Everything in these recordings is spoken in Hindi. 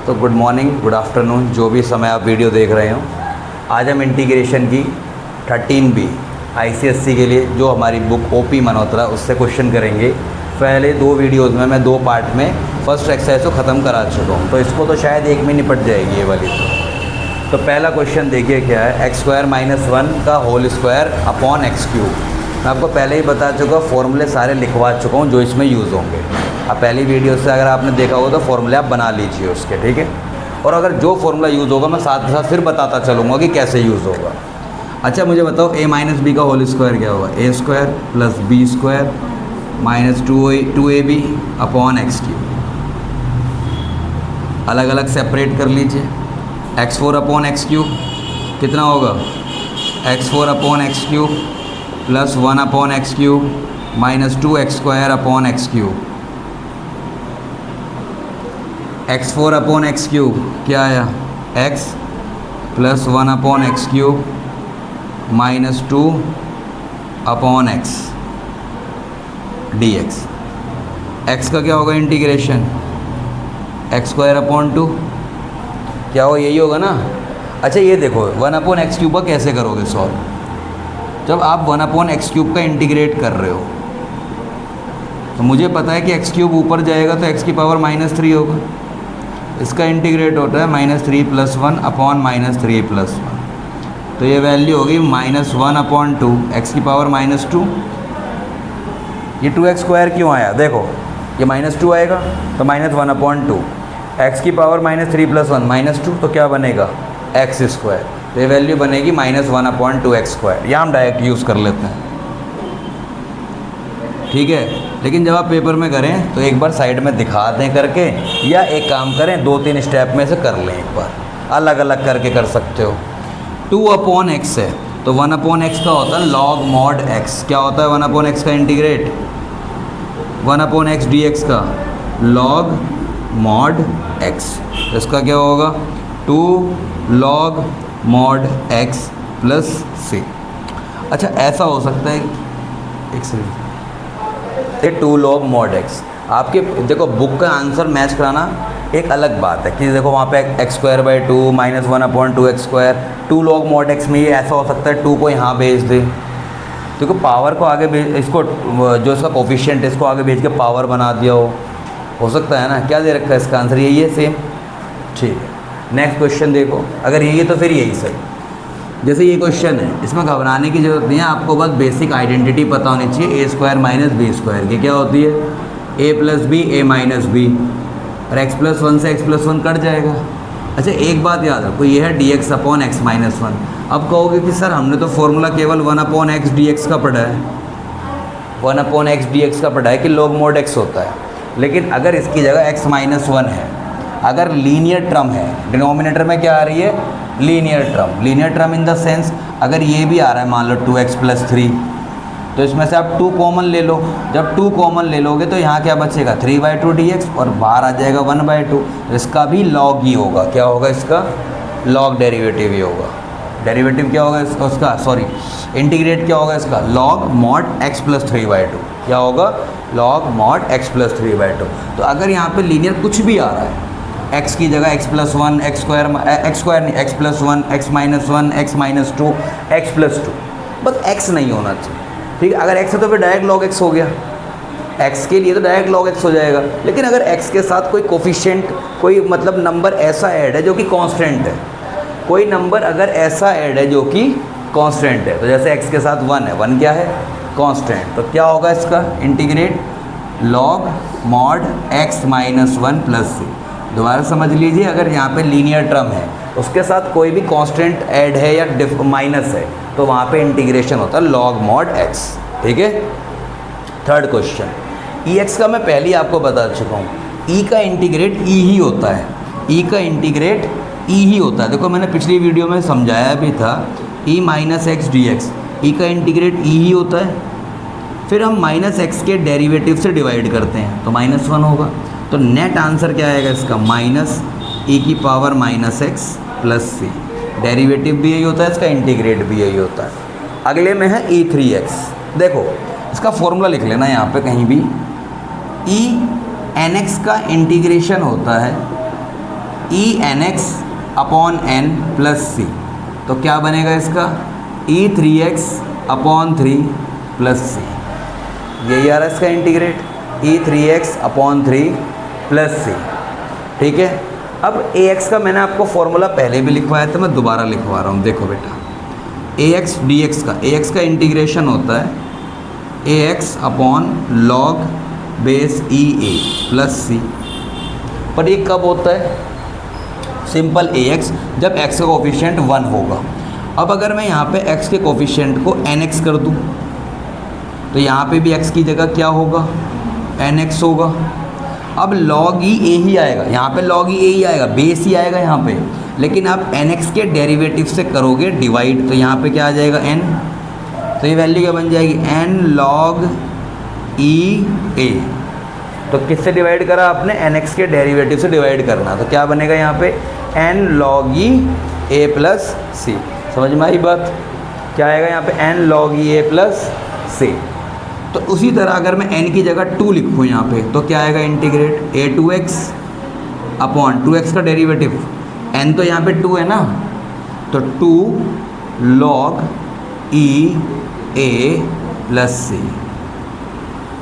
तो गुड मॉर्निंग, गुड आफ्टरनून, जो भी समय आप वीडियो देख रहे हो। आज हम इंटीग्रेशन की 13B ICSE के लिए जो हमारी बुक ओपी मल्होत्रा उससे क्वेश्चन करेंगे। पहले दो वीडियोज़ में मैं 2 पार्ट में फर्स्ट एक्सरसाइज को ख़त्म करा चुका हूँ, तो इसको तो शायद एक में निपट जाएगी ये वाली। तो पहला क्वेश्चन देखिए क्या है, x² - 1 का होल स्क्वायर अपॉन x³ मैं आपको पहले ही बता चुका, फॉर्मूले सारे लिखवा चुका हूँ जो इसमें यूज़ होंगे। अब पहली वीडियो से अगर आपने देखा होगा तो फॉर्मूले आप बना लीजिए उसके, ठीक है। और अगर जो फॉर्मूला यूज़ होगा मैं साथ के साथ फिर बताता चलूँगा कि कैसे यूज़ होगा। अच्छा मुझे बताओ a - b का होल स्क्वायर क्या होगा, a² + b² - 2ab upon x³। अलग अलग सेपरेट कर लीजिए। x4 अपॉन x³ कितना होगा, x4 upon x³ + 1 upon x³ - 2x² upon x³। x4 upon x³ क्या आया, x + 1 upon x³ - 2 upon x dx। x का क्या होगा इंटीग्रेशन, x² अपॉन 2 क्या हो, यही होगा ना। अच्छा ये देखो 1 अपॉन x³ का कैसे करोगे सॉल्व, जब आप 1 अपॉन x³ का इंटीग्रेट कर रहे हो तो मुझे पता है कि x³ ऊपर जाएगा तो x की पावर -3 होगा। इसका इंटीग्रेट होता है -3 + 1 अपॉन -3 + 1, तो ये वैल्यू होगी -1 अपॉन 2 x की पावर -2। ये 2x² क्यों आया, देखो ये -2 आएगा तो -1 अपॉन 2, x की पावर -3 + 1 -2, तो क्या बनेगा x²। तो ये वैल्यू बनेगी -1 अपॉन 2x²। या हम डायरेक्ट यूज़ कर लेते हैं, ठीक है। लेकिन जब आप पेपर में करें तो एक बार साइड में दिखा दें करके, या एक काम करें 2-3 स्टेप में से कर लें, एक बार अलग अलग करके कर सकते हो। 2 अपॉन x है तो 1 अपॉन x का होता है log mod x। क्या होता है 1 अपॉन x का इंटीग्रेट, 1 अपॉन x dx का log mod x। इसका क्या होगा 2 log mod x + c। अच्छा ऐसा हो सकता है, एक सेकंड, 2 log mod x। आपके देखो बुक का आंसर मैच कराना एक अलग बात है कि देखो वहाँ पे x²/2 - 1 upon 2x²। 2 log mod x में ये ऐसा हो सकता है 2 को यहाँ भेज दे, देखो पावर को आगे भेज, इसको जो इसका कोफिशिएंट इसको आगे भेज के पावर बना दिया हो सकता है ना। क्या दे रखा है इसका आंसर, यही है सेम, ठीक है। नेक्स्ट क्वेश्चन देखो, अगर यही है तो फिर यही सही। जैसे ये क्वेश्चन है, इसमें घबराने की ज़रूरत नहीं है, आपको बस बेसिक आइडेंटिटी पता होनी चाहिए। a² - b² की क्या होती है, a + b a - b, और x + 1 से x + 1 कट जाएगा। अच्छा एक बात याद रखो, ये है dx अपॉन x - 1। अब कहोगे कि सर हमने तो फॉर्मूला केवल 1 अपॉन x dx का पढ़ा है, 1 अपॉन x dx का पढ़ा है कि log mod x होता है। लेकिन अगर इसकी जगह x - 1 है, अगर लीनियर टर्म है, डिनोमिनेटर में क्या आ रही है, linear term in the sense अगर ये भी आ रहा है मान लो 2x + 3, तो इसमें से आप 2 कॉमन ले लो। जब 2 कॉमन ले लोगे तो यहाँ क्या बचेगा 3/2 dx, और बाहर आ जाएगा 1/2। इसका भी log ही होगा, क्या होगा इसका log डेरिवेटिव ही होगा। डेरिवेटिव क्या होगा इसका, उसका सॉरी इंटीग्रेट क्या होगा इसका, log mod x + 3/2। क्या होगा log mod x + 3/2। तो अगर यहाँ पे लीनियर कुछ भी आ रहा है, x की जगह x + 1 x² नहीं, x + 1 x - 1 x - 2 x + 2, बस x नहीं होना चाहिए, ठीक है। अगर x है तो फिर डायरेक्ट log x हो गया, x के लिए तो डायरेक्ट log x हो जाएगा। लेकिन अगर x के साथ कोई कोफिशिएंट, कोई मतलब नंबर ऐसा ऐड है जो कि कांस्टेंट है, कोई नंबर अगर ऐसा ऐड है जो कि कांस्टेंट है, तो जैसे x के साथ 1 है, 1 क्या है कांस्टेंट, तो क्या होगा इसका integrate log mod x - 1 + c। दोबारा समझ लीजिए, अगर यहाँ पे लीनियर टर्म है उसके साथ कोई भी कांस्टेंट ऐड है या माइनस है, तो वहाँ पे इंटीग्रेशन होता है log mod x, ठीक है। थर्ड क्वेश्चन, ex का मैं पहले ही आपको बता चुका हूँ, e का इंटीग्रेट e ही होता है, e का इंटीग्रेट e ही होता है। देखो मैंने पिछली वीडियो में समझाया भी था, e - x dx, e का इंटीग्रेट e ही होता है। फिर हम -x के डेरिवेटिव से डिवाइड करते हैं तो -1 होगा। तो नेट आंसर क्या आएगा इसका, -e की पावर -x + c। डेरिवेटिव भी यही होता है, इसका इंटीग्रेट भी यही होता है। अगले में है e3x। देखो इसका फॉर्मूला लिख लेना यहाँ पे कहीं भी, e nx का इंटीग्रेशन होता है E N x upon N plus C, तो क्या बनेगा इसका ई 3x अपॉन 3 प्लस सी, यही आ रहा है इसका इंटीग्रेट, ई 3x अपॉन 3 प्लस सी। ठीक है, अब ax का मैंने आपको फॉर्मूला पहले भी लिखवाया था, मैं दोबारा लिखवा रहा हूँ। देखो बेटा, ax dx का, ax का इंटीग्रेशन होता है ax अपॉन लॉग बेस ई ए प्लस सी, पर ये कब होता है, सिंपल ax जब x का कोफिशिएंट 1 होगा। अब अगर मैं यहाँ पे x के कोफिशिएंट को nx कर दूँ तो यहाँ पे भी x की जगह क्या होगा, nx होगा। अब log ई ए ही आएगा, यहाँ पे log ई ए ही आएगा, बेस ही आएगा यहाँ पे, लेकिन आप nx के डेरिवेटिव से करोगे डिवाइड, तो यहाँ पे क्या आ जाएगा n, तो ये वैल्यू क्या बन जाएगी n log ई ए। तो किससे डिवाइड करा आपने, nx के डेरिवेटिव से डिवाइड करना, तो क्या बनेगा यहाँ पे n log ई ए प्लस सी। समझ में आई बात, क्या आएगा यहाँ पे n log ई ए प्लस सी। तो उसी तरह अगर मैं n की जगह 2 लिखूँ यहाँ पे, तो क्या आएगा इंटीग्रेट a2x अपॉन 2x का डेरिवेटिव, n तो यहाँ पे 2 है ना, तो 2 log ई ए प्लस सी।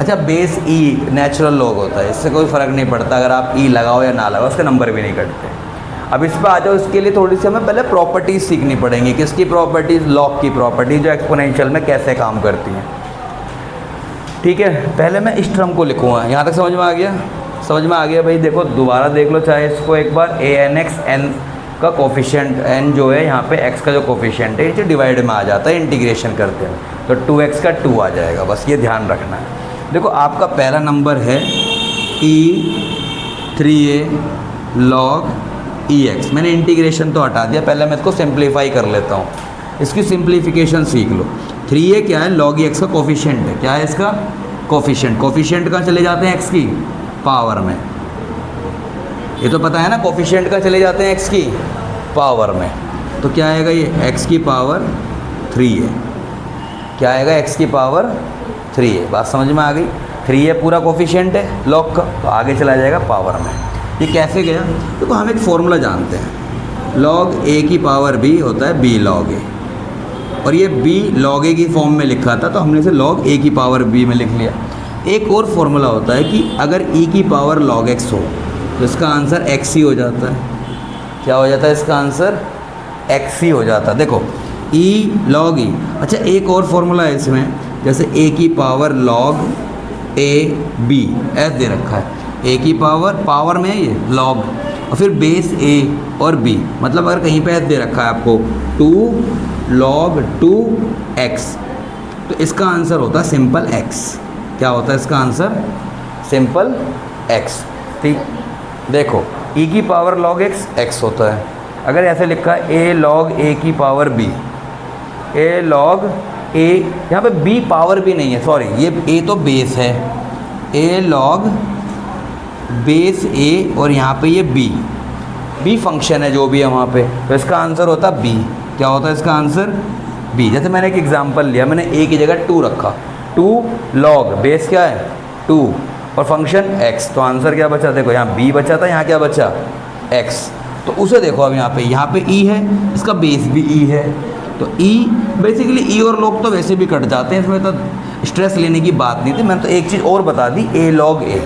अच्छा, बेस ई नेचुरल लॉग होता है, इससे कोई फ़र्क नहीं पड़ता अगर आप ई लगाओ या ना लगाओ, उसके नंबर भी नहीं कटते। अब इस पर आ जाओ, इसके लिए थोड़ी सी हमें पहले प्रॉपर्टीज़ सीखनी पड़ेंगी। किसकी प्रॉपर्टीज़, लॉग की प्रॉपर्टीज, जो एक्सपोनेंशियल में कैसे काम करती हैं। ठीक है, पहले मैं इस टर्म को लिखूँगा, यहाँ तक समझ में आ गया, समझ में आ गया भाई। देखो दोबारा देख लो, चाहे इसको एक बार ए एन एक्स, एन का कोफिशिएंट, एन जो है यहाँ पे एक्स का जो कोफिशिएंट है, ये डिवाइड में आ जाता है इंटीग्रेशन करते हैं, तो 2x का 2 आ जाएगा, बस ये ध्यान रखना है। देखो आपका पहला नंबर है ई 3a लॉग ई एक्स, मैंने इंटीग्रेशन तो हटा दिया, पहले मैं इसको सिंप्लीफाई कर लेता हूँ, इसकी सिंप्लीफिकेशन सीख लो। 3a क्या है, लॉग ई एक्स का कोफिशिएंट है, क्या है इसका कोफिशिएंट, कोफिशिएंट कहाँ चले जाते हैं एक्स की पावर में, ये तो पता है ना, कोफिशिएंट कहाँ चले जाते हैं एक्स की पावर में, तो क्या आएगा ये एक्स की पावर 3 है, क्या आएगा एक्स की पावर 3 है। बात समझ में आ गई, 3 है पूरा कोफिशिएंट है लॉग का, तो आगे चला जाएगा पावर में। ये कैसे गया, देखो हम एक फॉर्मूला जानते हैं, लॉग ए की पावर बी होता है बी लॉग ए, और ये बी लॉग ए की फॉर्म में लिखा था, तो हमने इसे लॉग ए की पावर बी में लिख लिया। एक और फॉर्मूला होता है कि अगर ई की पावर लॉग एक्स हो तो इसका आंसर एक्स ही हो जाता है। क्या हो जाता है इसका आंसर, एक्स ही हो जाता है। देखो ई लॉग ई, अच्छा एक और फॉर्मूला है इसमें, जैसे ए की पावर लॉग ए बी ऐसे दे रखा है, ए की पावर में है ये लॉग, और फिर बेस ए और बी, मतलब अगर कहीं पे ऐसे दे रखा है आपको 2 log 2x, तो इसका आंसर होता है सिंपल x। क्या होता है इसका आंसर, सिंपल x। ठीक, देखो e की पावर log x x होता है, अगर ऐसे लिखा है a log a की power b, a log a, यहाँ पे b पावर भी नहीं है, सॉरी ये a तो बेस है, a log बेस a, और यहाँ पे ये b फंक्शन है जो भी है वहाँ पे, तो इसका आंसर होता है b। क्या होता है इसका आंसर b। जैसे मैंने एक एग्जांपल लिया, मैंने a की जगह 2 रखा, 2 log बेस क्या है 2 और फंक्शन x, तो आंसर क्या बचा, देखो यहाँ b बचा था, यहाँ क्या बचा x, तो उसे देखो अब यहाँ पे e है, इसका बेस भी e है, तो e बेसिकली e और log तो वैसे भी कट जाते हैं, इसमें तो स्ट्रेस लेने की बात नहीं थी। मैंने तो एक चीज़ और बता दी, a log a,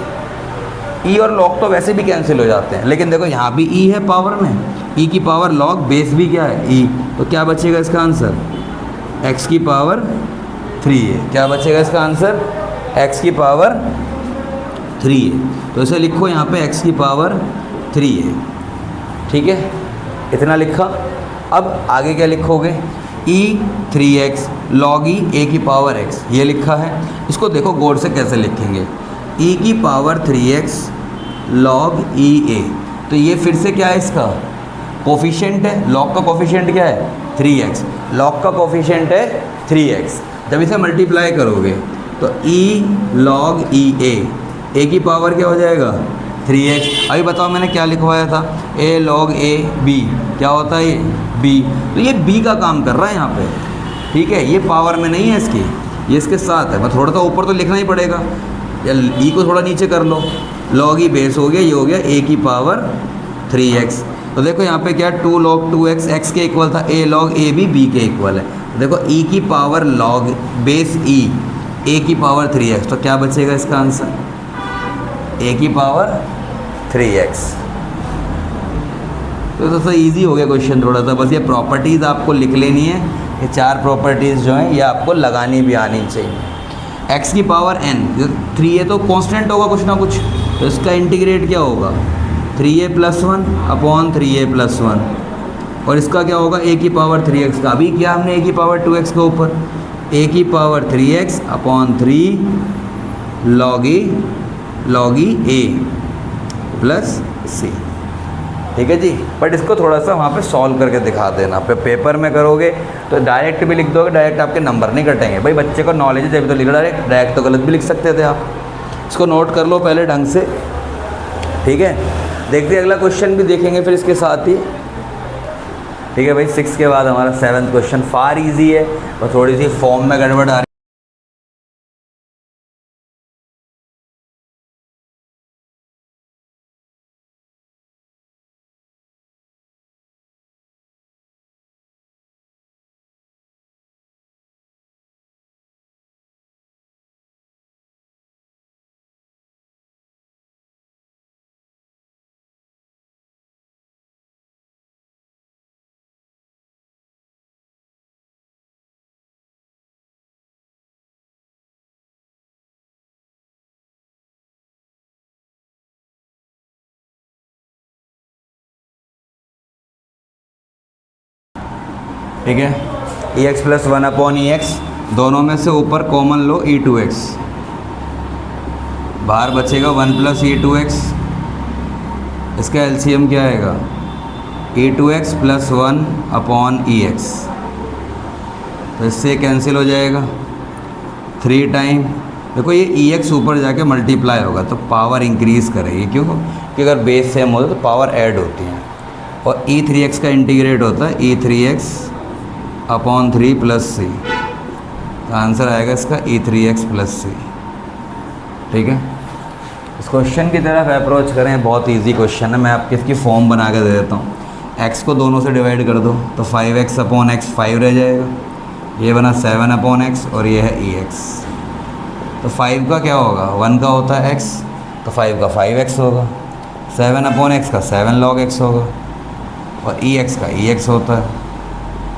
e और log तो वैसे भी कैंसिल हो जाते हैं, लेकिन देखो यहाँ भी e है पावर में, e की पावर log बेस भी क्या है e, तो क्या बचेगा इसका आंसर x की पावर 3 है। क्या बचेगा इसका आंसर, x की पावर 3 है, तो इसे लिखो यहाँ पे x की पावर 3 है। ठीक है, इतना लिखा। अब आगे क्या लिखोगे, e 3x log e a की पावर x, ये लिखा है। इसको देखो गौर से कैसे लिखेंगे, e की power 3x log e a, तो ये फिर से क्या है इसका कोफिशिएंट है, log का कोफिशिएंट क्या है 3x, log का कोफिशिएंट है 3x। जब इसे मल्टीप्लाई करोगे तो e log e a की पावर क्या हो जाएगा 3x। अभी बताओ मैंने क्या लिखवाया था, a log a b, क्या होता है ये b, तो ये b का काम कर रहा है यहाँ पे। ठीक है, ये पावर में नहीं है इसकी, ये इसके साथ है, मैं थोड़ा सा ऊपर तो लिखना ही पड़ेगा, या e को थोड़ा नीचे कर लो, log e बेस हो गया, ये हो गया a की पावर 3x। तो देखो यहाँ पे क्या 2 log 2x x के इक्वल था, a log a भी b के इक्वल है। देखो e की power log base e a की पावर 3x, तो क्या बचेगा इसका आंसर a की पावर 3x। तो दोस्तों इजी हो गया क्वेश्चन थोड़ा सा, बस ये प्रॉपर्टीज़ आपको लिख लेनी है। ये 4 प्रॉपर्टीज़ जो हैं ये आपको लगानी भी आनी चाहिए। x की पावर n, 3a तो कांस्टेंट होगा कुछ ना कुछ, तो इसका इंटीग्रेट क्या होगा 3a + 1 अपॉन 3a + 1, और इसका क्या होगा a की पावर 3x का। अभी किया हमने a की पावर 2x के ऊपर, a की power 3x upon 3 log e a plus c। ठीक है जी। बट इसको थोड़ा सा वहाँ पे सॉल्व करके दिखा देना। पेपर में करोगे तो डायरेक्ट भी लिख दोगे, डायरेक्ट आपके नंबर नहीं कटेंगे। भाई बच्चे को नॉलेज है जब तो लिख डायरेक्ट तो गलत भी लिख सकते थे आप। इसको नोट कर लो पहले ढंग से, ठीक है। देखते हैं अगला क्वेश्चन भी देखेंगे फिर इसके साथ ही, ठीक है भाई। 6 के बाद हमारा 7th क्वेश्चन फार इजी है और थोड़ी सी फॉर्म में गड़बड़ आ रही है। ठीक है, ex + 1 अपॉन ex, दोनों में से ऊपर कॉमन लो e2x, बाहर बचेगा 1 + e2x। इसका एलसीएम क्या आएगा e2x + 1 अपॉन ex, तो इससे कैंसिल हो जाएगा 3 टाइम। देखो ये ex ऊपर जाके मल्टीप्लाई होगा तो पावर इंक्रीज़ करेगी, क्यों? क्योंकि अगर बेस सेम होता तो पावर ऐड होती है। और e3x का इंटीग्रेट होता है e3x अपॉन 3 + c, तो आंसर आएगा इसका e3x + c। ठीक है, इस क्वेश्चन की तरफ अप्रोच करें, बहुत इजी क्वेश्चन है। मैं आपको इसकी फॉर्म बना के दे देता हूँ। x को दोनों से डिवाइड कर दो तो 5x अपॉन x 5 रह जाएगा, ये बना 7 अपॉन x और ये है ex। तो 5 का क्या होगा, 1 का होता है x, तो 5 का 5x होगा, 7 अपॉन x का 7 log x होगा, और ex का ex होता है।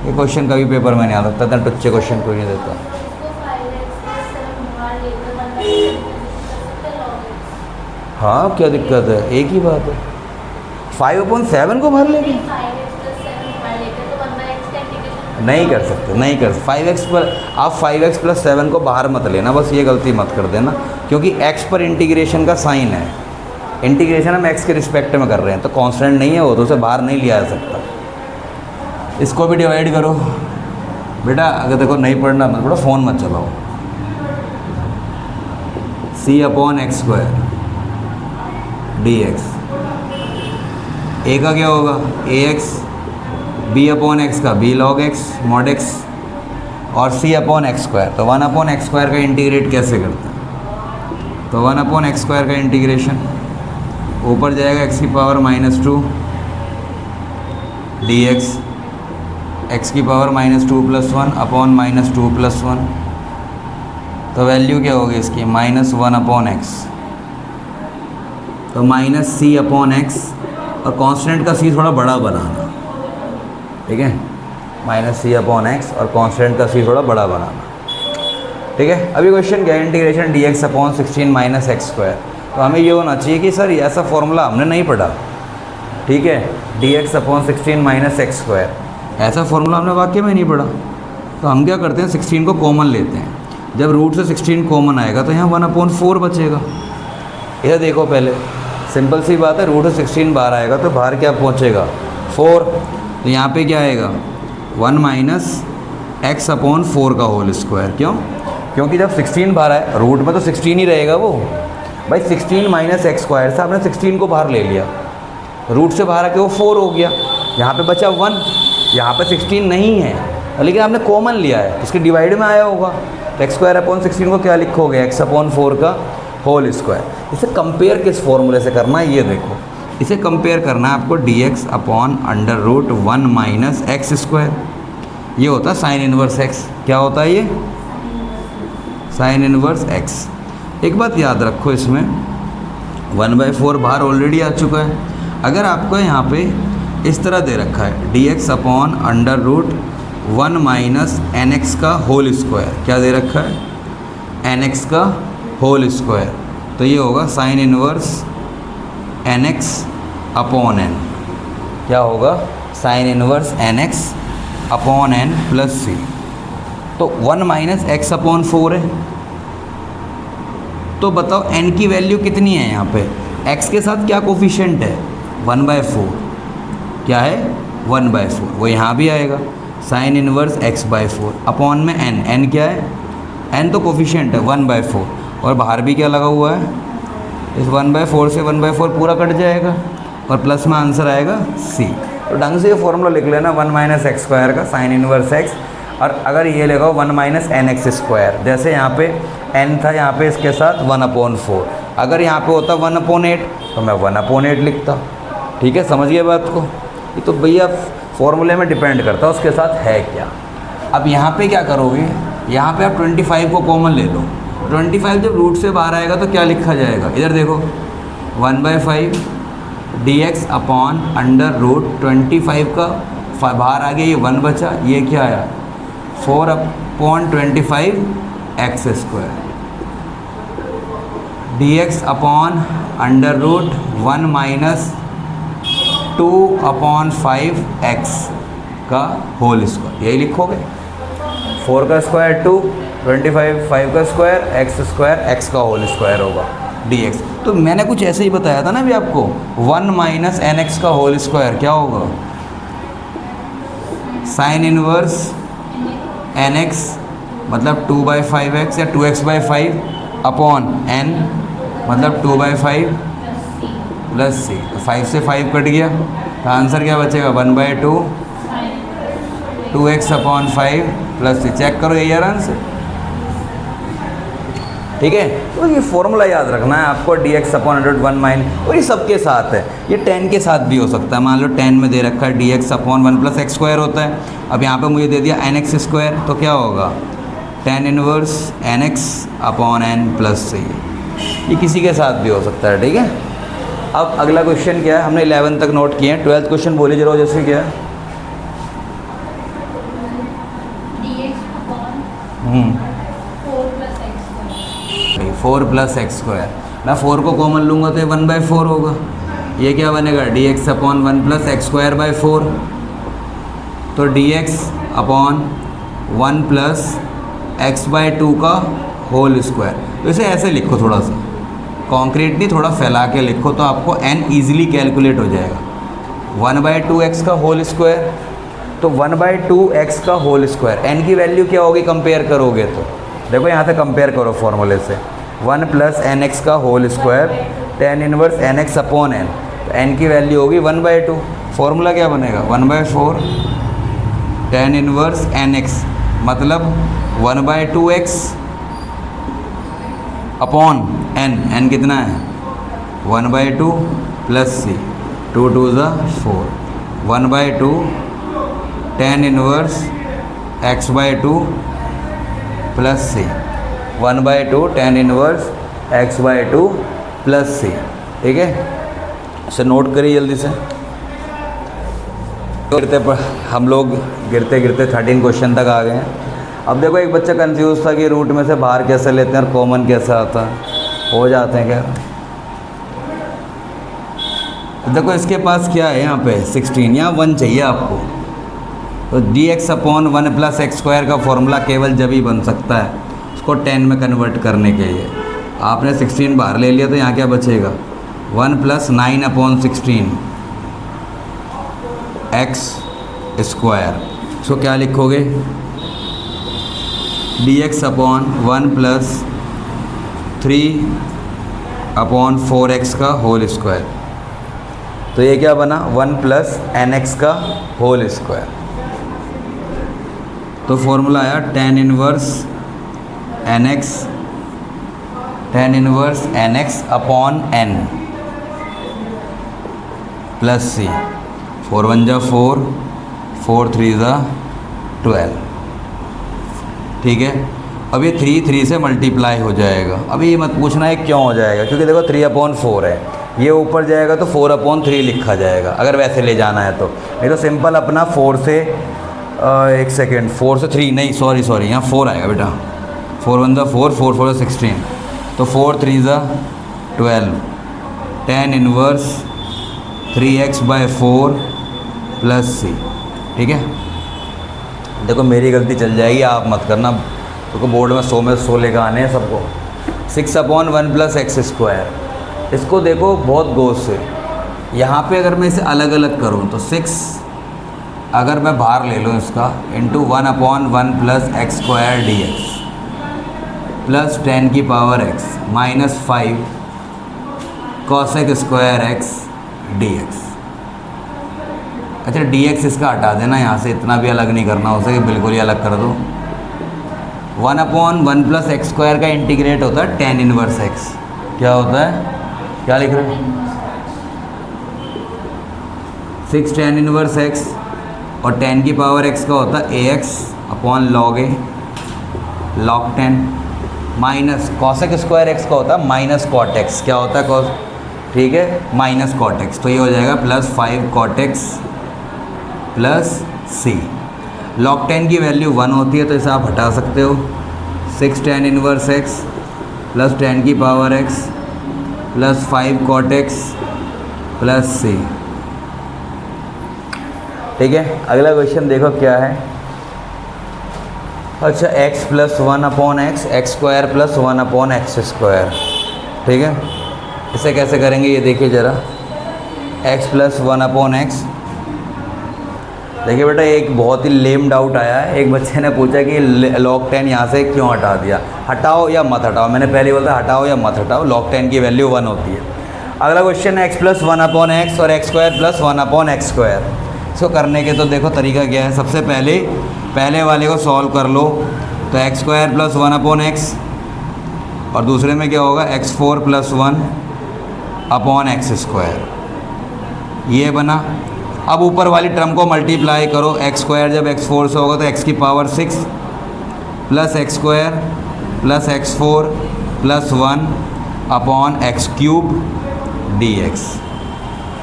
ये क्वेश्चन कभी पेपर में नहीं आ सकता, इतना टुच्चे क्वेश्चन कोई नहीं देता। हाँ क्या दिक्कत है, एक ही बात है। 5/7 को भर लेंगे, नहीं कर सकते, नहीं कर 5x पर आप 5x + 7 को बाहर मत लेना, बस ये गलती मत कर देना, क्योंकि x पर इंटीग्रेशन का साइन है। इंटीग्रेशन हम x के रिस्पेक्ट में कर रहे हैं, तो कांस्टेंट नहीं है वो, तो उसे बाहर नहीं लिया जा सकता। इसको भी डिवाइड करो बेटा, अगर देखो नहीं पढ़ना मत पढ़ो, फ़ोन मत चलाओ। c/x² dx, a का क्या होगा ax, b/x का b log x mod x, और c/x², तो 1/x² का इंटीग्रेट कैसे करते हैं? तो 1/x² का इंटीग्रेशन ऊपर जाएगा x की पावर -2 dx, x की पावर -2 + 1 अपॉन -2 + 1, तो वैल्यू क्या होगी इसकी -1/x, तो -c/x, और कांस्टेंट का c थोड़ा बड़ा बनाना, ठीक है, -c/x और कांस्टेंट का c थोड़ा बड़ा बनाना। ठीक है, अभी क्वेश्चन क्या है, इंटीग्रेशन dx/16 - x²। तो हमें ये होना चाहिए कि सर ऐसा फॉर्मूला हमने नहीं पढ़ा, ठीक है, dx/16 - x², ऐसा फॉर्मूला हमने वाकई में नहीं पढ़ा। तो हम क्या करते हैं, 16 को कॉमन लेते हैं। जब रूट से 16 कॉमन आएगा तो यहाँ 1/4 बचेगा। यह देखो पहले, सिंपल सी बात है, रूट से 16 बाहर आएगा तो बाहर क्या पहुँचेगा 4, तो यहाँ पे क्या आएगा 1 - x/4 का होल स्क्वायर। क्यों? क्योंकि जब 16 बाहर आए, रूट में तो 16 ही रहेगा वो भाई, 16 - x² से आपने 16 को बाहर ले लिया, रूट से बाहर आके वो 4 हो गया, यहाँ पे बचा 1, यहाँ पे 16 नहीं है लेकिन आपने कॉमन लिया है, इसके डिवाइड में आया होगा, तो x² को क्या लिखोगे x/4 का होल स्क्वायर। इसे कंपेयर किस फॉर्मूले से करना है ये देखो, इसे कंपेयर करना है आपको dx upon under root 1 minus x square, ये होता है साइन इनवर्स x। क्या होता है ये? Sine inverse x। एक बात याद रखो, इसमें 1/4 बाहर ऑलरेडी आ चुका है। अगर आपको यहाँ पे इस तरह दे रखा है dx upon under root 1 minus nx का होल स्क्वायर, क्या दे रखा है? nx का होल स्क्वायर, तो ये होगा sine inverse nx upon n। क्या होगा? Sine inverse nx upon n plus c। तो 1 माइनस एक्स अपॉन 4 है, तो बताओ n की वैल्यू कितनी है यहाँ पे? x के साथ क्या कोफिशिएंट है? 1/4। क्या है? 1/4, वो यहाँ भी आएगा साइन इनवर्स x/4 अपॉन में n क्या है? n तो कोफिशिएंट है 1/4, और बाहर भी क्या लगा हुआ है? इस 1/4 से 1/4 पूरा कट जाएगा और प्लस में आंसर आएगा c। तो ढंग से ये फॉर्मूला लिख लेना 1 माइनस एक्स स्क्वायर का साइन इनवर्स x, और अगर ये लेगा 1 माइनस एन एक्स स्क्वायर, जैसे यहाँ पे n था, यहाँ पे इसके साथ 1/4। अगर यहाँ पे होता 1/8 तो मैं 1/8 लिखता। ठीक है, समझिए बात को। ये तो भैया फॉर्मूले में डिपेंड करता है उसके साथ है क्या। अब यहाँ पे क्या करोगे? यहाँ पे आप 25 को कॉमन ले लो। 25 जब रूट से बाहर आएगा तो क्या लिखा जाएगा? इधर देखो 1/5 dx अपॉन अंडर रूट 25 का बाहर आ गया, ये 1 बचा, ये क्या आया? 4/25 x square dx upon under root 1 minus 2/5 x का होल स्क्वायर, यही लिखोगे। 4 का स्क्वायर 2, 25 5 का स्क्वायर एक्स का होल स्क्वायर होगा dx। तो मैंने कुछ ऐसे ही बताया था ना अभी आपको, 1 माइनस एन एक्स का होल स्क्वायर क्या होगा? साइन इनवर्स एन एक्स मतलब 2/5x या 2x/5 अपॉन n मतलब 2/5 प्लस c। तो 5 से 5 कट गया, तो आंसर क्या बचेगा? 1/2 2x upon 5 plus c। Check करो, यही आंसर। ठीक है, तो ये फॉर्मूला याद रखना है आपको, dx upon under root 1 minus, और ये सबके साथ है, ये tan के साथ भी हो सकता है। मान लो tan में दे रखा है dx upon 1 plus x square होता है। अब यहाँ पे मुझे दे दिया nx स्क्वायर, तो क्या होगा? tan inverse nx upon n plus c। ये किसी के साथ भी हो सकता है। ठीक है, अब अगला क्वेश्चन क्या है? हमने 11 तक नोट किए हैं, 12th क्वेश्चन बोलिए जरा, जैसे क्या है? 4 प्लस एक्स स्क्वायर। मैं 4 को कॉमन लूँगा तो ये 1/4 होगा। ये क्या बनेगा? dx upon 1 plus x square by 4। तो dx अपॉन 1 प्लस x/2 का होल स्क्वायर। तो इसे ऐसे लिखो, थोड़ा सा कॉन्क्रीट नहीं, थोड़ा फैला के लिखो, तो आपको n ईजिली कैलकुलेट हो जाएगा। 1/2x का होल स्क्वायर, तो 1/2x का होल स्क्वायर, n की वैल्यू क्या होगी कंपेयर करोगे तो? देखो यहाँ से कंपेयर करो फॉर्मूले से, 1 प्लस एन एक्स का whole square tan inverse N x upon n, तो n की वैल्यू होगी 1/2। फॉर्मूला क्या बनेगा? 1/4 tan इनवर्स एन एक्स मतलब 1/2x अपॉन n कितना है? 1/2 plus c, 2 2 4, 1/2 tan inverse x/2 plus c, 1/2 tan inverse x/2 plus c। ठीक है, इसे नोट करिए जल्दी से। हम लोग गिरते गिरते 13 क्वेश्चन तक आ गए हैं। अब देखो, एक बच्चा कंफ्यूज था कि रूट में से बाहर कैसे लेते हैं और कॉमन कैसे आता है। हो जाते हैं क्या? देखो इसके पास क्या है, यहाँ पे 16, यहाँ 1 चाहिए आपको। तो dx upon 1 plus x square का फॉर्मूला केवल जब ही बन सकता है उसको 10 में कन्वर्ट करने के लिए। आपने 16 बाहर ले लिया तो यहाँ क्या बचेगा? 1 प्लस 9 अपॉन 16 एक्स स्क्वायर। इसको क्या लिखोगे? dx upon 1 plus 3 upon 4x का होल स्क्वायर। तो ये क्या बना? 1 प्लस एन एक्स का होल स्क्वायर। तो फॉर्मूला आया tan inverse N x upon n। Plus C, 4 1 जा 4, 4 3 जा 12, ठीक है। अब ये 3 से मल्टीप्लाई हो जाएगा। अभी ये मत पूछना है क्यों हो जाएगा, क्योंकि देखो 3/4 है, ये ऊपर जाएगा तो 4/3 लिखा जाएगा अगर वैसे ले जाना है तो। नहीं तो सिंपल अपना 4 से 1 सेकेंड 4 से 3 नहीं, सॉरी यहाँ 4 आएगा बेटा। 4 1 जा 4, 4 4 जा 16, तो 4 3 जा 12, tan इनवर्स 3x/4 प्लस सी, ठीक है। देखो मेरी गलती चल जाएगी, आप मत करना, क्योंकि बोर्ड में 100 में 100 लेकर आने हैं सबको। 6/1 + x², इसको देखो बहुत गौर से। यहाँ पे अगर मैं इसे अलग अलग करूँ तो 6 अगर मैं बाहर ले लूँ इसका into 1/1 + x² dx plus 10⁻x minus 5 cos² x dx। अच्छा dx इसका हटा देना यहाँ से, इतना भी अलग नहीं करना, हो सके बिल्कुल ही अलग कर दो। 1/1 + x² का इंटीग्रेट होता है tan इनवर्स x। क्या होता है, क्या लिख रहे हैं, 6 tan इनवर्स x, और tan⁻x का होता है ax/log a log 10 minus cos² x का होता है माइनस cot x। क्या होता है cos, ठीक है, माइनस cot x, तो ये हो जाएगा plus 5 cot x plus c। log 10 की वैल्यू 1 होती है तो इसे आप हटा सकते हो। 6 tan inverse x plus tan⁻x plus 5 cot x plus c, ठीक है। अगला क्वेश्चन देखो क्या है। अच्छा x + 1/x, x² + 1/x², ठीक है। इसे कैसे करेंगे ये देखिए ज़रा। x + 1/x, देखिए बेटा एक बहुत ही लेम डाउट आया है। एक बच्चे ने पूछा कि log 10 यहाँ से क्यों हटा दिया, हटाओ या मत हटाओ। मैंने पहले बोला हटाओ या मत हटाओ, log 10 की वैल्यू 1 होती है। अगला क्वेश्चन है x + 1/x और x² + 1/x²। इसको करने के तो देखो तरीका क्या है। सबसे पहले वाले को सॉल्व कर लो, तो x² + 1/x, और दूसरे में क्या होगा x4 + 1/x², ये बना। अब ऊपर वाली टर्म को मल्टीप्लाई करो, x² जब x4 से होगा तो x⁻6 + x² + x4 + 1/x³ dx।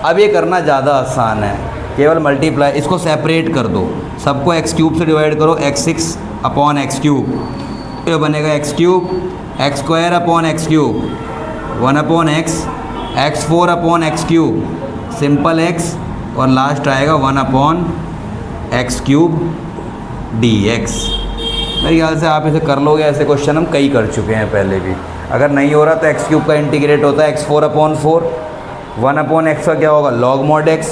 अब ये करना ज़्यादा आसान है, केवल मल्टीप्लाई, इसको सेपरेट कर दो, सबको x³ से डिवाइड करो, x6/x³, ये बनेगा x³ x²/x³, 1/x, x4/x³, simple x, और लास्ट आएगा 1/x³ dx। मेरे ख्याल से आप इसे कर लोगे। ऐसे क्वेश्चन हम कई कर चुके हैं पहले भी। अगर नहीं हो रहा तो x³ का इंटीग्रेट होता है x4/4, 1/x का क्या होगा log mod x,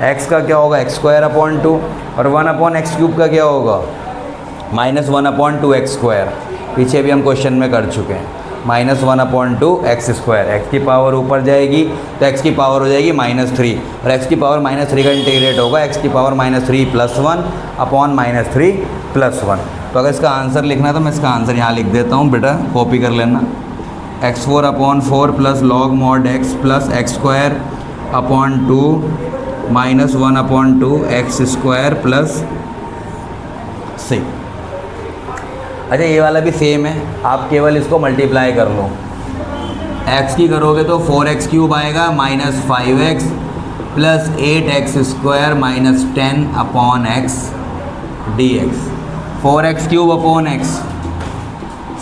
x का क्या होगा x²/2, और 1/x³ का क्या होगा -1/2x²। पीछे भी हम क्वेश्चन में कर चुके हैं, -1/2x²। x की पावर ऊपर जाएगी तो x की पावर हो जाएगी -3, और x की पावर -3 का इंटीग्रेट होगा x की पावर -3 + 1/-3 + 1। तो अगर इसका आंसर लिखना है तो मैं इसका आंसर यहाँ लिख देता हूँ बेटा, कॉपी कर लेना। x4/4 + log mod x + x²/2 -1/2x² + c। अच्छा ये वाला भी सेम है, आप केवल इसको मल्टीप्लाई कर लो। x की करोगे तो 4x³ आएगा -5x + 8x² - 10/x dx। 4x³ x,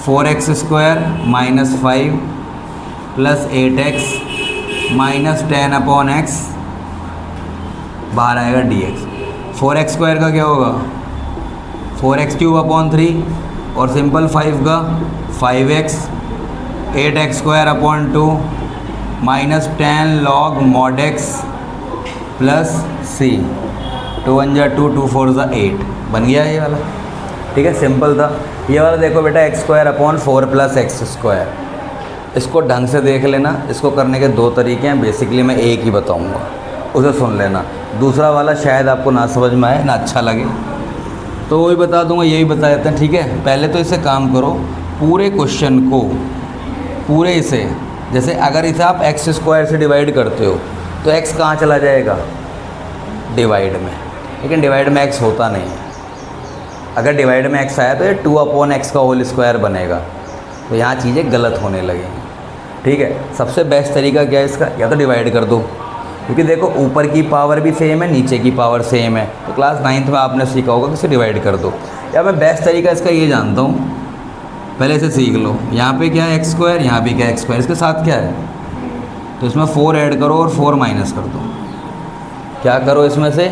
4x² - 5 + 8x - 10/x, बाहर आएगा dx। 4x² का क्या होगा 4x³ और सिंपल 5 का 5x, 8x²/2 -10 log mod x plus c, 2 1 जा 2, 2 4 जा 8, बन गया ये वाला, ठीक है, सिंपल था। ये वाला देखो बेटा x²/4 + x²। इसको ढंग से देख लेना। इसको करने के दो तरीके हैं, बेसिकली मैं एक ही बताऊंगा, उसे सुन लेना। दूसरा वाला शायद आपको ना समझ में आए, ना अच्छा लगे, तो वही बता दूंगा, यही बता देते हैं, ठीक है। पहले तो इसे काम करो, पूरे क्वेश्चन को, पूरे इसे, जैसे अगर इसे आप x² से डिवाइड करते हो तो x कहाँ चला जाएगा, डिवाइड में। लेकिन डिवाइड में x होता नहीं है। अगर डिवाइड में x आया तो ये 2/x का होल स्क्वायर बनेगा। तो यहाँ चीज़ें गलत होने लगेंगी। ठीक है, सबसे बेस्ट तरीका क्या है इसका, या तो डिवाइड कर दो, क्योंकि देखो ऊपर की पावर भी सेम है, नीचे की पावर सेम है। तो क्लास 9th में आपने सीखा होगा कि इसे डिवाइड कर दो। या मैं बेस्ट तरीका इसका ये जानता हूँ, पहले से सीख लो। यहाँ पे क्या है x स्क्वायर, यहाँ भी क्या है x स्क्वायर, इसके साथ क्या है, तो इसमें 4 ऐड करो और 4 माइनस कर दो। क्या करो इसमें से,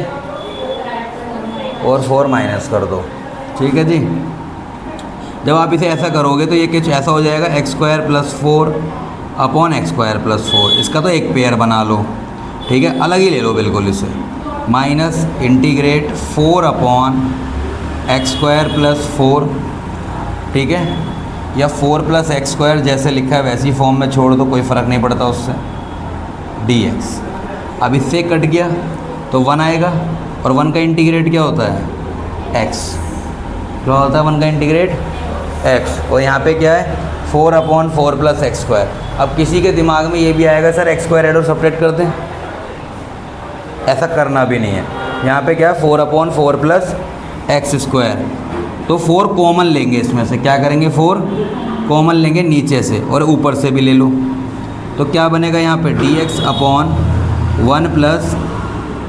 और 4 माइनस कर दो। ठीक है जी। जब आप इसे ऐसा करोगे तो ये कुछ ऐसा हो जाएगा, x square plus 4/x square plus 4। इसका तो एक पेयर बना लो। ठीक है, अलग ही ले लो बिल्कुल इसे, minus integrate 4/x square plus 4। ठीक है, या 4 + x स्क्वायर जैसे लिखा है वैसी फॉर्म में छोड़ दो, कोई फ़र्क नहीं पड़ता उससे, dx। अब इससे कट गया तो 1 आएगा, और 1 का इंटीग्रेट क्या होता है, x। क्या होता है 1 का इंटीग्रेट, x। और यहाँ पे क्या है, 4/4 + x स्क्वायर। अब किसी के दिमाग में ये भी आएगा सर x स्क्वायर ऐड और सपरेट कर दें, ऐसा करना भी नहीं है। यहाँ पे क्या है, 4/4 + x स्क्वायर। तो 4 कॉमन लेंगे इसमें से, क्या करेंगे, 4 कॉमन लेंगे नीचे से, और ऊपर से भी ले लो। तो क्या बनेगा यहाँ पे, dx/1 +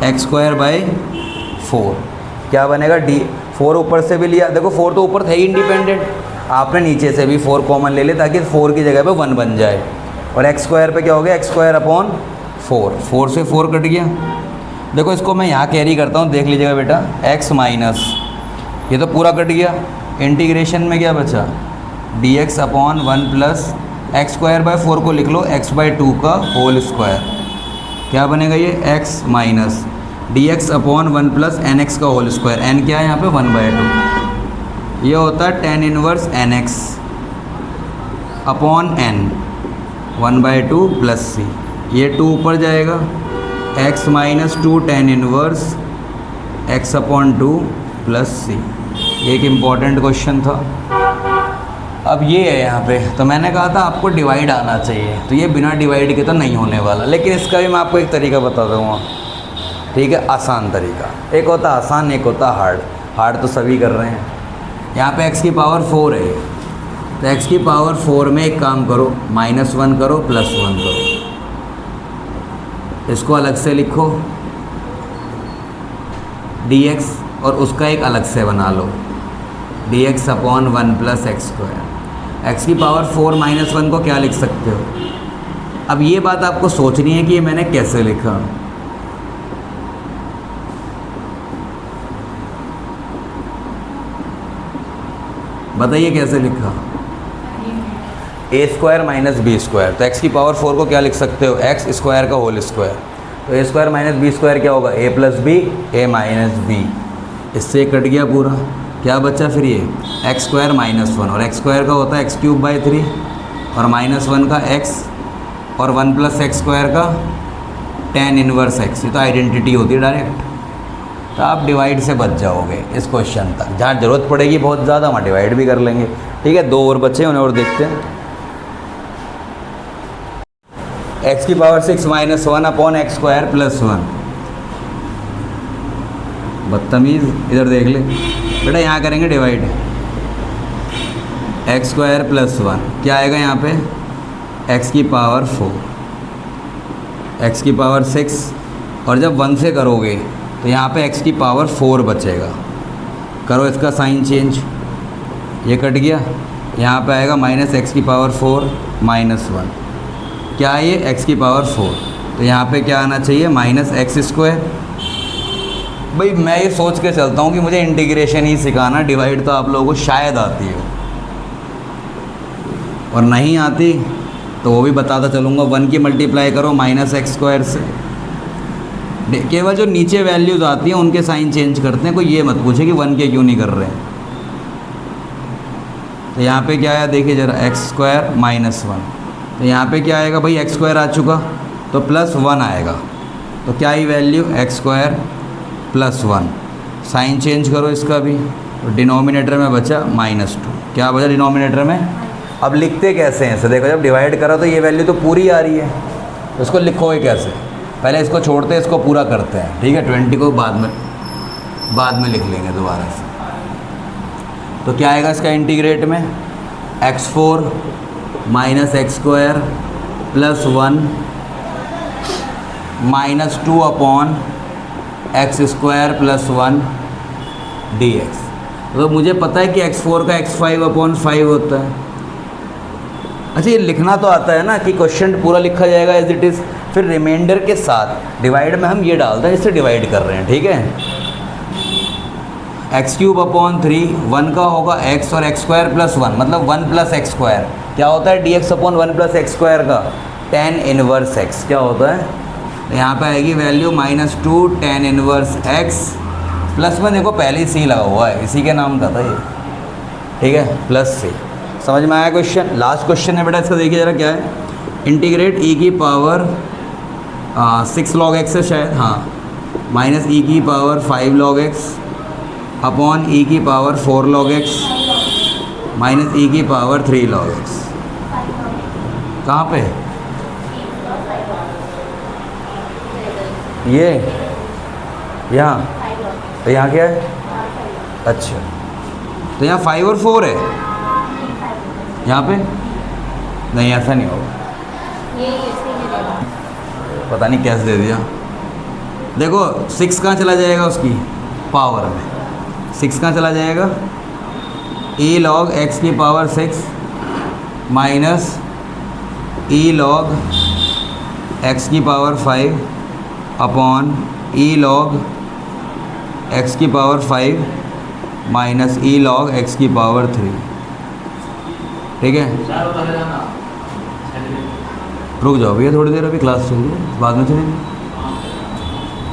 x स्क्वायर बाई 4। क्या बनेगा, 4 ऊपर से भी लिया, देखो 4 तो ऊपर था ही इंडिपेंडेंट, आपने नीचे से भी 4 कॉमन ले लिया ताकि 4 की जगह पे 1 बन जाए। और x स्क्वायर पे क्या हो गया, x²/4, 4 से 4 कट गया। देखो इसको मैं यहाँ कैरी करता हूँ, देख लीजिएगा बेटा, x माइनस, ये तो पूरा कट गया। इंटीग्रेशन में क्या बचा, dx/1 + x²/4 को लिख लो x/2 का होल स्क्वायर। क्या बनेगा ये, x माइनस dx/1 + nx का होल स्क्वायर। n क्या है यहाँ पे, 1/2। ये होता है tan inverse nx upon n, 1/2 + c। ये 2 ऊपर जाएगा, x - 2 tan inverse x/2 + c। ये एक इम्पॉर्टेंट क्वेश्चन था। अब ये है यहाँ पे, तो मैंने कहा था आपको डिवाइड आना चाहिए, तो ये बिना डिवाइड के तो नहीं होने वाला। लेकिन इसका भी मैं आपको एक तरीका बता दूँगा। ठीक है, आसान तरीका। एक होता आसान, एक होता हार्ड। हार्ड तो सभी कर रहे हैं। यहाँ पे x की पावर 4 है, तो x की पावर 4 में एक काम करो, -1 करो, +1 करो। इसको अलग से लिखो dx, और उसका एक अलग से बना लो, dx/1 + x स्क्वायर। x की पावर 4 -1 को क्या लिख सकते हो। अब ये बात आपको सोचनी है कि ये मैंने कैसे लिखा। बताइए कैसे लिखा, a² - b²। तो x की पावर 4 को क्या लिख सकते हो, x स्क्वायर का होल स्क्वायर। तो a² - b² क्या होगा, a + b, a - b। इससे कट गया पूरा, क्या बचा फिर ये, x² - 1, और x स्क्वायर का होता है x³/3, और -1 का x, और 1 + x स्क्वायर का tan इनवर्स x। ये तो आइडेंटिटी होती है डायरेक्ट। तो आप डिवाइड से बच जाओगे इस क्वेश्चन तक। जहाँ ज़रूरत पड़ेगी बहुत ज़्यादा वहाँ डिवाइड भी कर लेंगे। ठीक है, 2 और बचे, उन्हें और देखते हैं। x की पावर 6 - 1/x² + 1। बदतमीज़, इधर देख ले बेटा, यहाँ करेंगे डिवाइड, x² + 1 क्या आएगा यहाँ पे, x की पावर 4, x की पावर 6, और जब 1 से करोगे तो यहाँ पे x की पावर 4 बचेगा। करो इसका साइन चेंज, ये कट गया, यहाँ पे आएगा -x की पावर 4 - 1। क्या है ये, x की पावर 4, तो यहाँ पे क्या आना चाहिए, -x²। भाई मैं ये सोच के चलता हूँ कि मुझे इंटीग्रेशन ही सिखाना, डिवाइड तो आप लोगों को शायद आती हो, और नहीं आती तो वो भी बताता चलूँगा। 1 की मल्टीप्लाई करो -x² से। केवल जो नीचे वैल्यूज़ आती हैं उनके साइन चेंज करते हैं, कोई ये मत पूछे कि 1 के क्यों नहीं कर रहे हैं। तो यहाँ पे क्या आया देखिए ज़रा, x² - 1। तो यहाँ पे क्या आएगा भाई, x² आ चुका, तो +1 आएगा। तो क्या ही वैल्यू, x² + 1। साइन चेंज करो इसका भी, तो डिनोमिनेटर में बचा -2। क्या बचा डिनोमिनेटर में। अब लिखते कैसे हैं इसे, देखो जब डिवाइड करा तो ये वैल्यू तो पूरी आ रही है, तो इसको लिखोगे कैसे, पहले इसको छोड़ते हैं, इसको पूरा करते हैं, ठीक है। 20 को बाद में लिख लेंगे दोबारा से। तो क्या आएगा इसका इंटीग्रेट में, x4 minus x square plus 1 minus 2 upon x square plus 1 dx। तो मुझे पता है कि x4 का x5 अपॉन 5 होता है। अच्छा, ये लिखना तो आता है ना कि क्वेश्चन पूरा लिखा जाएगा एज इट इज़, फिर रिमाइंडर के साथ डिवाइड में हम ये डालते हैं, इससे डिवाइड कर रहे हैं, ठीक है। x³ अपॉन 3, 1 का होगा x और x स्क्वायर प्लस 1, मतलब 1 प्लस एक्स स्क्वायर क्या होता है, dx upon 1 plus x square का tan इनवर्स x क्या होता है। तो यहाँ पे आएगी value -2 tan inverse x plus में देखो पहले ही c लगा हुआ है, इसी के नाम का था ये, ठीक है, प्लस c। समझ में आया क्वेश्चन। लास्ट क्वेश्चन है बेटा, इसका देखिए जरा क्या है। इंटीग्रेट e की पावर 6 log x है शायद, हाँ, माइनस e की power 5 log x upon e की power 4 log x minus e की पावर 3 log x। कहाँ पे ये, यहाँ, तो यहाँ क्या है, अच्छा, तो यहाँ 5 और 4 है, यहाँ पे नहीं, ऐसा नहीं होगा, पता नहीं कैसे दे दिया। देखो 6 कहाँ चला जाएगा उसकी पावर में, 6 कहाँ चला जाएगा, e log x की power 6 minus e log x की power 5 upon e log x की power 5 minus e log x की पावर 3, ठीक है। रुक जाओ भैया थोड़ी देर, अभी क्लास चल रही है, बाद में चलेंगे।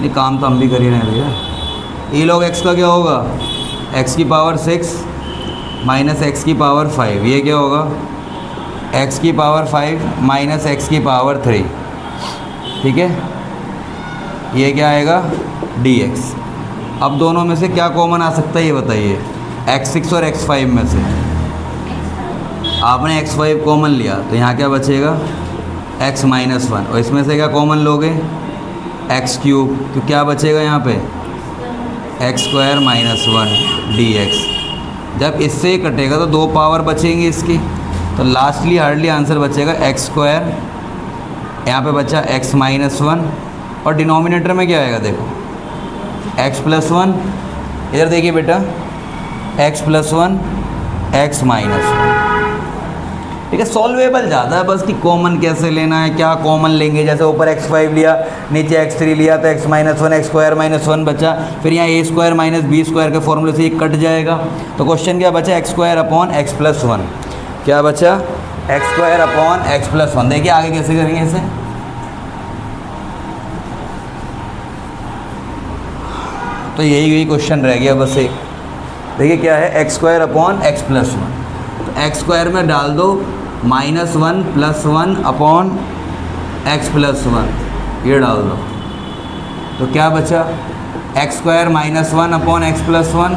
नहीं, काम तो हम भी कर ही रहे हैं भैया। e log x का क्या होगा, x की पावर 6 माइनस x की पावर 5, ये क्या होगा, x की पावर 5 माइनस x की पावर 3, ठीक है। ये क्या आएगा, dx। अब दोनों में से क्या कॉमन आ सकता है ये बताइए, x6 और x5 में से आपने x5 कॉमन लिया तो यहाँ क्या बचेगा, x माइनस 1, और इसमें से क्या कॉमन लोगे, x³ तो क्या बचेगा यहाँ पे, एक्स स्क्वायर माइनस 1 dx। जब इससे कटेगा तो 2 पावर बचेंगी इसकी, तो लास्टली हार्डली आंसर बचेगा एक्स स्क्वायर, यहाँ पे बचा x माइनस 1, और डिनोमिनेटर में क्या आएगा देखो, x प्लस 1, इधर देखिए बेटा, x प्लस 1 x माइनस 1, ठीक है। सॉल्वेबल ज़्यादा है, बस कि कॉमन कैसे लेना है, क्या कॉमन लेंगे, जैसे ऊपर x5 लिया, नीचे x3 लिया, तो x minus 1 x square minus 1 बचा, फिर यहाँ a square minus b square के फॉर्मूले से ये कट जाएगा। तो क्वेश्चन क्या बचा, x square upon x plus 1, क्या बचा, x square upon x plus 1। देखिए आगे कैसे करेंगे इसे, तो यही क्वेश्चन रह गया बस एक। देखिए क्या है, x square upon x plus 1, तो x स्क्वायर में डाल दो -1 प्लस 1 अपॉन x प्लस 1, ये डाल दो, तो क्या बचा, x square minus 1 upon x plus 1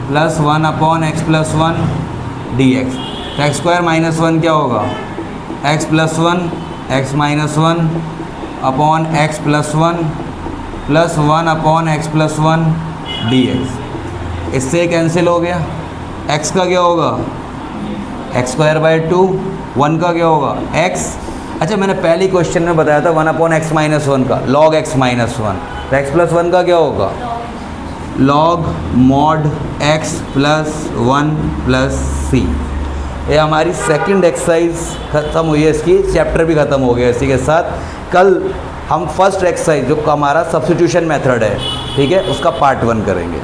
plus 1 upon x plus 1 dx। तो x स्क्वायर माइनस 1 क्या होगा, x plus 1 x minus 1 upon x plus 1 plus 1 upon x plus 1 dx। इससे कैंसिल हो गया, x का क्या होगा, एक्स स्क्वायर बाई 2, 1 का क्या होगा, x। अच्छा मैंने पहले क्वेश्चन में बताया था 1 अपॉन एक्स माइनस 1 का log x माइनस 1, तो x प्लस 1 का क्या होगा, log mod x plus 1 plus c। ये हमारी सेकंड एक्सरसाइज ख़त्म हुई है, इसकी चैप्टर भी ख़त्म हो गया इसी के साथ। कल हम फर्स्ट एक्सरसाइज जो हमारा सब्स्टिट्यूशन मेथड है, ठीक है, उसका पार्ट 1 करेंगे।